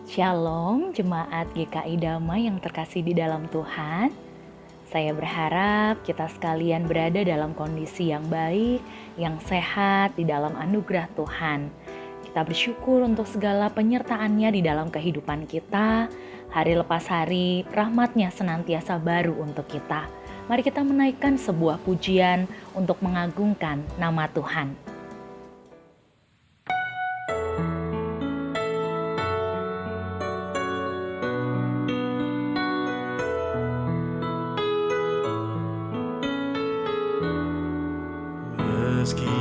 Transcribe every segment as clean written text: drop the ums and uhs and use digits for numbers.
Shalom jemaat GKI Damai yang terkasih di dalam Tuhan. Saya berharap kita sekalian berada dalam kondisi yang baik, yang sehat di dalam anugerah Tuhan. Kita bersyukur untuk segala penyertaan-Nya di dalam kehidupan kita. Hari lepas hari, rahmat-Nya senantiasa baru untuk kita. Mari kita menaikkan sebuah pujian untuk mengagungkan nama Tuhan. Meski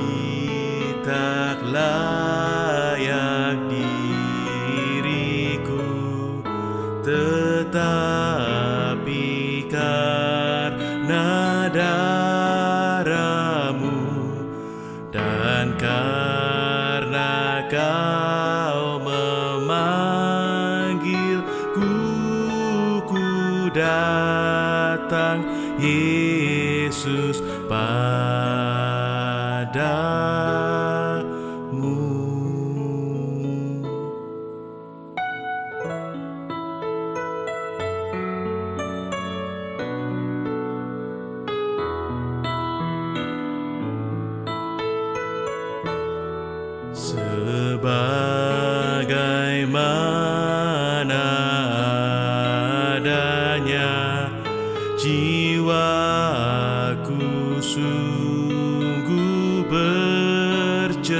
tak layak diriku, tetapi karena darah-Mu dan karena Kau memanggilku, ku datang Yesus padamu. Sebagaimana adanya, jiwaku sungguh bercela.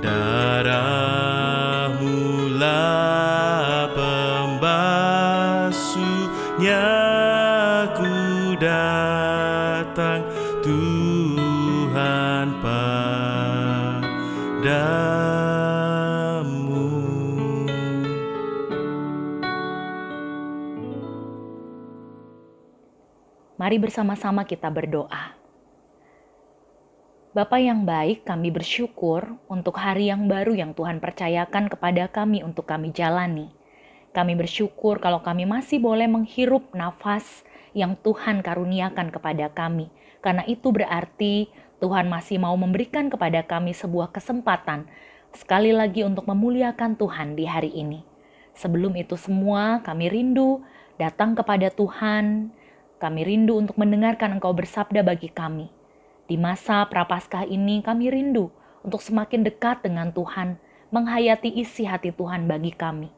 Darah-Mu lah pembasuhnya, ku datang Tuhan padamu. Mari bersama-sama kita berdoa. Bapa yang baik, kami bersyukur untuk hari yang baru yang Tuhan percayakan kepada kami untuk kami jalani. Kami bersyukur kalau kami masih boleh menghirup nafas yang Tuhan karuniakan kepada kami. Karena itu berarti Tuhan masih mau memberikan kepada kami sebuah kesempatan sekali lagi untuk memuliakan Tuhan di hari ini. Sebelum itu semua, kami rindu datang kepada Tuhan. Kami rindu untuk mendengarkan Engkau bersabda bagi kami. Di masa Prapaskah ini kami rindu untuk semakin dekat dengan Tuhan, menghayati isi hati Tuhan bagi kami.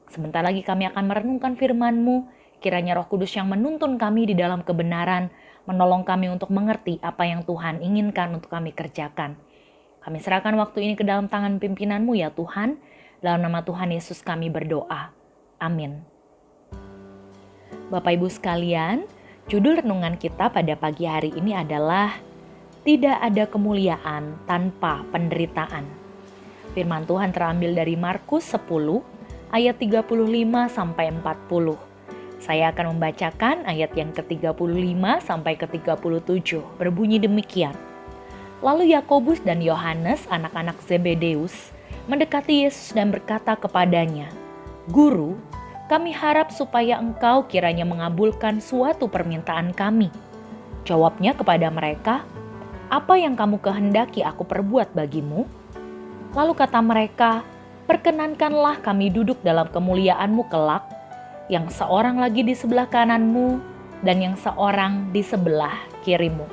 Sebentar lagi kami akan merenungkan firman-Mu, kiranya Roh Kudus yang menuntun kami di dalam kebenaran, menolong kami untuk mengerti apa yang Tuhan inginkan untuk kami kerjakan. Kami serahkan waktu ini ke dalam tangan pimpinan-Mu ya Tuhan, dalam nama Tuhan Yesus kami berdoa. Amin. Bapak Ibu sekalian, judul renungan kita pada pagi hari ini adalah tidak ada kemuliaan tanpa penderitaan. Firman Tuhan terambil dari Markus 10 ayat 35 sampai 40. Saya akan membacakan ayat yang ke-35 sampai ke-37. Berbunyi demikian. Lalu Yakobus dan Yohanes, anak-anak Zebedeus, mendekati Yesus dan berkata kepadanya, "Guru, kami harap supaya Engkau kiranya mengabulkan suatu permintaan kami." Jawabnya kepada mereka, "Apa yang kamu kehendaki aku perbuat bagimu?" Lalu kata mereka, "Perkenankanlah kami duduk dalam kemuliaan-Mu kelak, yang seorang lagi di sebelah kanan-Mu dan yang seorang di sebelah kiri-Mu."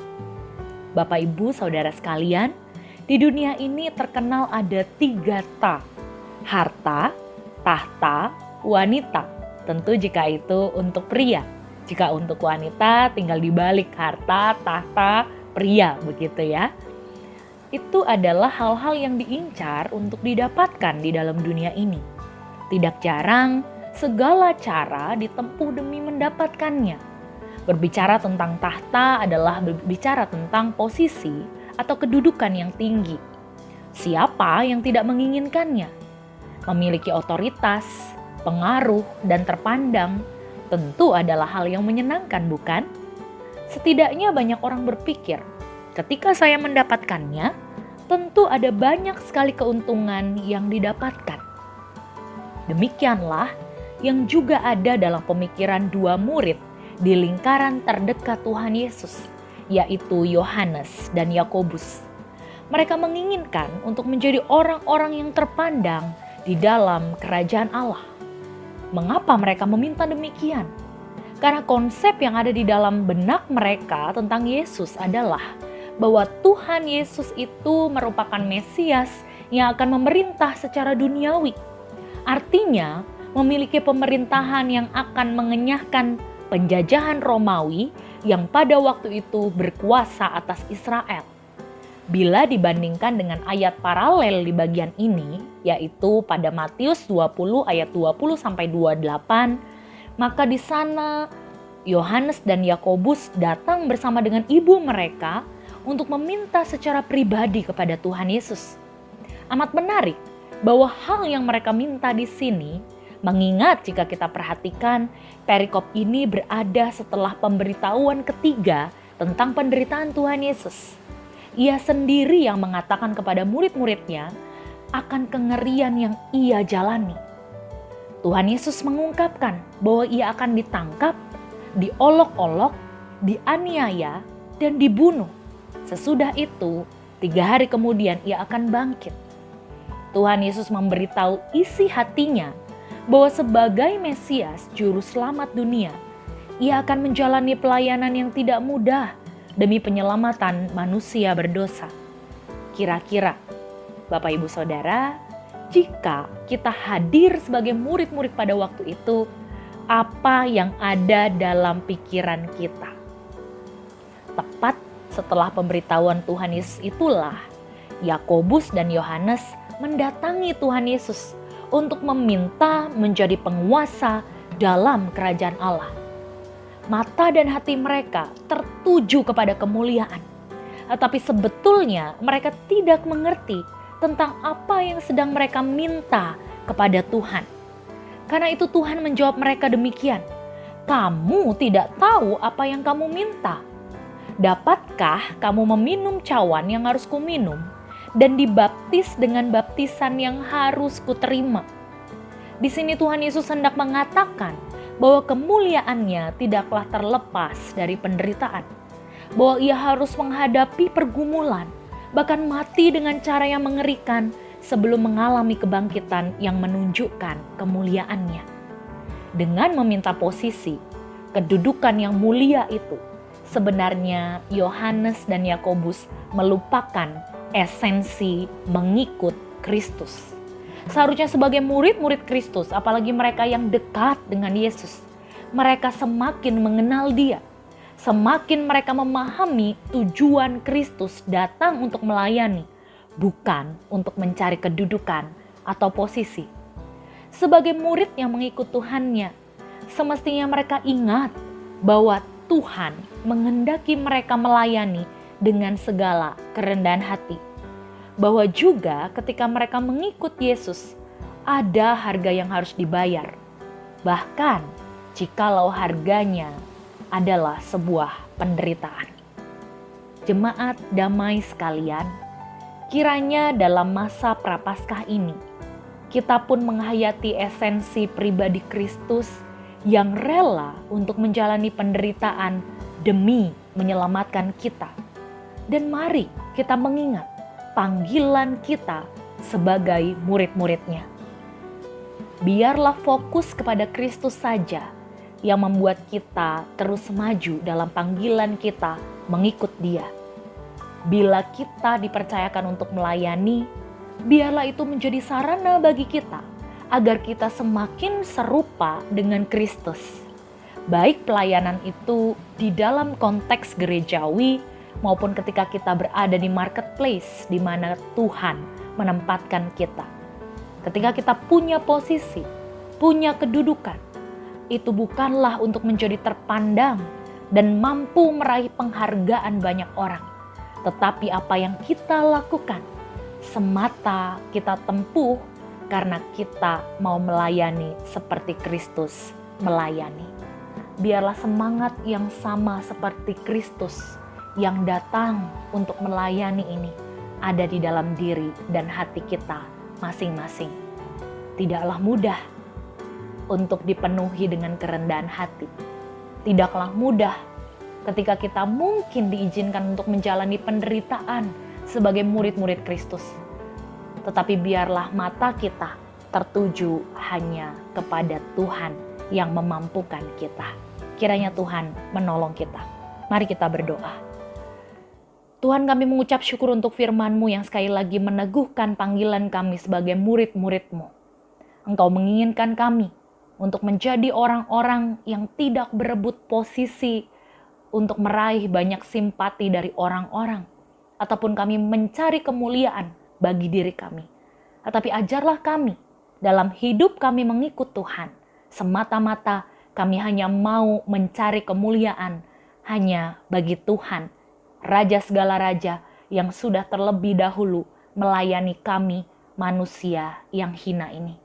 Bapak, Ibu, Saudara sekalian, di dunia ini terkenal ada 3 ta: harta, tahta, wanita. Tentu jika itu untuk pria. Jika untuk wanita tinggal dibalik, harta, tahta, pria, begitu ya. Itu adalah hal-hal yang diincar untuk didapatkan di dalam dunia ini. Tidak jarang segala cara ditempuh demi mendapatkannya. Berbicara tentang tahta adalah berbicara tentang posisi atau kedudukan yang tinggi. Siapa yang tidak menginginkannya? Memiliki otoritas, pengaruh, dan terpandang tentu adalah hal yang menyenangkan, bukan? Setidaknya banyak orang berpikir, ketika saya mendapatkannya, tentu ada banyak sekali keuntungan yang didapatkan. Demikianlah yang juga ada dalam pemikiran 2 murid di lingkaran terdekat Tuhan Yesus, yaitu Yohanes dan Yakobus. Mereka menginginkan untuk menjadi orang-orang yang terpandang di dalam kerajaan Allah. Mengapa mereka meminta demikian? Karena konsep yang ada di dalam benak mereka tentang Yesus adalah bahwa Tuhan Yesus itu merupakan Mesias yang akan memerintah secara duniawi. Artinya, memiliki pemerintahan yang akan mengenyahkan penjajahan Romawi yang pada waktu itu berkuasa atas Israel. Bila dibandingkan dengan ayat paralel di bagian ini, yaitu pada Matius 20 ayat 20 sampai 28, maka di sana Yohanes dan Yakobus datang bersama dengan ibu mereka untuk meminta secara pribadi kepada Tuhan Yesus. Amat menarik bahwa hal yang mereka minta di sini, mengingat jika kita perhatikan perikop ini berada setelah pemberitahuan ketiga tentang penderitaan Tuhan Yesus. Ia sendiri yang mengatakan kepada murid-muridnya akan kengerian yang ia jalani. Tuhan Yesus mengungkapkan bahwa ia akan ditangkap, diolok-olok, dianiaya, dan dibunuh. Sesudah itu, 3 hari kemudian ia akan bangkit. Tuhan Yesus memberitahu isi hatinya bahwa sebagai Mesias, Juru Selamat dunia, ia akan menjalani pelayanan yang tidak mudah demi penyelamatan manusia berdosa. Kira-kira, Bapak Ibu Saudara, jika kita hadir sebagai murid-murid pada waktu itu, apa yang ada dalam pikiran kita? Tepat setelah pemberitahuan Tuhan Yesus itulah, Yakobus dan Yohanes mendatangi Tuhan Yesus untuk meminta menjadi penguasa dalam kerajaan Allah. Mata dan hati mereka tertuju kepada kemuliaan. Tetapi sebetulnya mereka tidak mengerti tentang apa yang sedang mereka minta kepada Tuhan. Karena itu Tuhan menjawab mereka demikian, "Kamu tidak tahu apa yang kamu minta. Dapatkah kamu meminum cawan yang harus kuminum dan dibaptis dengan baptisan yang harus kuterima?" Di sini Tuhan Yesus hendak mengatakan bahwa kemuliaannya tidaklah terlepas dari penderitaan, bahwa ia harus menghadapi pergumulan, bahkan mati dengan cara yang mengerikan sebelum mengalami kebangkitan yang menunjukkan kemuliaannya. Dengan meminta posisi, kedudukan yang mulia itu, sebenarnya Yohanes dan Yakobus melupakan esensi mengikut Kristus. Seharusnya sebagai murid-murid Kristus, apalagi mereka yang dekat dengan Yesus, mereka semakin mengenal Dia. Semakin mereka memahami tujuan Kristus datang untuk melayani, bukan untuk mencari kedudukan atau posisi. Sebagai murid yang mengikut Tuhannya, semestinya mereka ingat bahwa Tuhan menghendaki mereka melayani dengan segala kerendahan hati. Bahwa juga ketika mereka mengikut Yesus, ada harga yang harus dibayar. Bahkan jikalau harganya adalah sebuah penderitaan. Jemaat damai sekalian, kiranya dalam masa Prapaskah ini, kita pun menghayati esensi pribadi Kristus yang rela untuk menjalani penderitaan demi menyelamatkan kita. Dan mari kita mengingat panggilan kita sebagai murid-muridnya. Biarlah fokus kepada Kristus saja yang membuat kita terus maju dalam panggilan kita mengikut Dia. Bila kita dipercayakan untuk melayani, biarlah itu menjadi sarana bagi kita agar kita semakin serupa dengan Kristus. Baik pelayanan itu di dalam konteks gerejawi maupun ketika kita berada di marketplace di mana Tuhan menempatkan kita. Ketika kita punya posisi, punya kedudukan, itu bukanlah untuk menjadi terpandang dan mampu meraih penghargaan banyak orang. Tetapi apa yang kita lakukan, semata kita tempuh karena kita mau melayani seperti Kristus melayani. Biarlah semangat yang sama seperti Kristus yang datang untuk melayani ini ada di dalam diri dan hati kita masing-masing. Tidaklah mudah untuk dipenuhi dengan kerendahan hati. Tidaklah mudah ketika kita mungkin diizinkan untuk menjalani penderitaan sebagai murid-murid Kristus. Tetapi biarlah mata kita tertuju hanya kepada Tuhan yang memampukan kita. Kiranya Tuhan menolong kita. Mari kita berdoa. Tuhan, kami mengucap syukur untuk firman-Mu yang sekali lagi meneguhkan panggilan kami sebagai murid-murid-Mu. Engkau menginginkan kami untuk menjadi orang-orang yang tidak berebut posisi untuk meraih banyak simpati dari orang-orang, ataupun kami mencari kemuliaan bagi diri kami. Tetapi ajarlah kami dalam hidup kami mengikut Tuhan, semata-mata kami hanya mau mencari kemuliaan hanya bagi Tuhan, Raja segala raja yang sudah terlebih dahulu melayani kami manusia yang hina ini.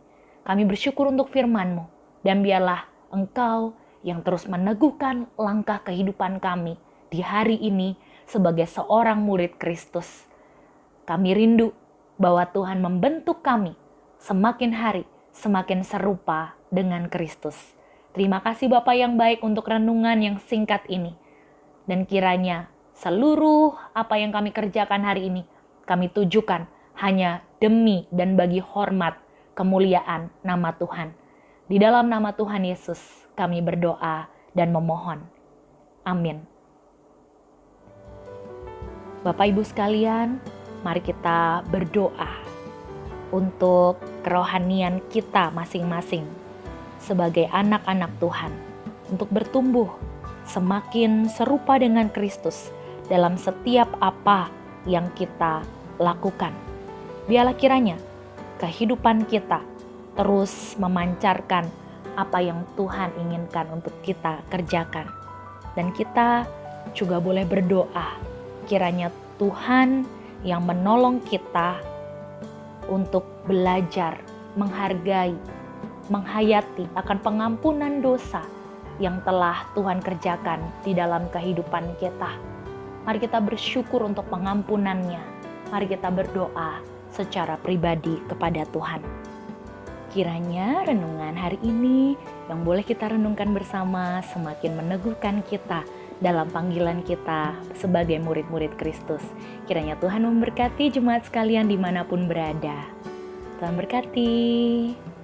Kami bersyukur untuk firman-Mu, dan biarlah Engkau yang terus meneguhkan langkah kehidupan kami di hari ini sebagai seorang murid Kristus. Kami rindu bahwa Tuhan membentuk kami semakin hari semakin serupa dengan Kristus. Terima kasih Bapa yang baik untuk renungan yang singkat ini. Dan kiranya seluruh apa yang kami kerjakan hari ini kami tujukan hanya demi dan bagi hormat kemuliaan nama Tuhan. Di dalam nama Tuhan Yesus kami berdoa dan memohon. Amin. Bapak Ibu sekalian, mari kita berdoa untuk kerohanian kita masing-masing sebagai anak-anak Tuhan, untuk bertumbuh semakin serupa dengan Kristus dalam setiap apa yang kita lakukan. Biarlah kiranya kehidupan kita terus memancarkan apa yang Tuhan inginkan untuk kita kerjakan. Dan kita juga boleh berdoa kiranya Tuhan yang menolong kita untuk belajar, menghargai, menghayati akan pengampunan dosa yang telah Tuhan kerjakan di dalam kehidupan kita. Mari kita bersyukur untuk pengampunannya. Mari kita berdoa secara pribadi kepada Tuhan. Kiranya renungan hari ini yang boleh kita renungkan bersama semakin meneguhkan kita dalam panggilan kita sebagai murid-murid Kristus. Kiranya Tuhan memberkati jemaat sekalian dimanapun berada. Tuhan berkati.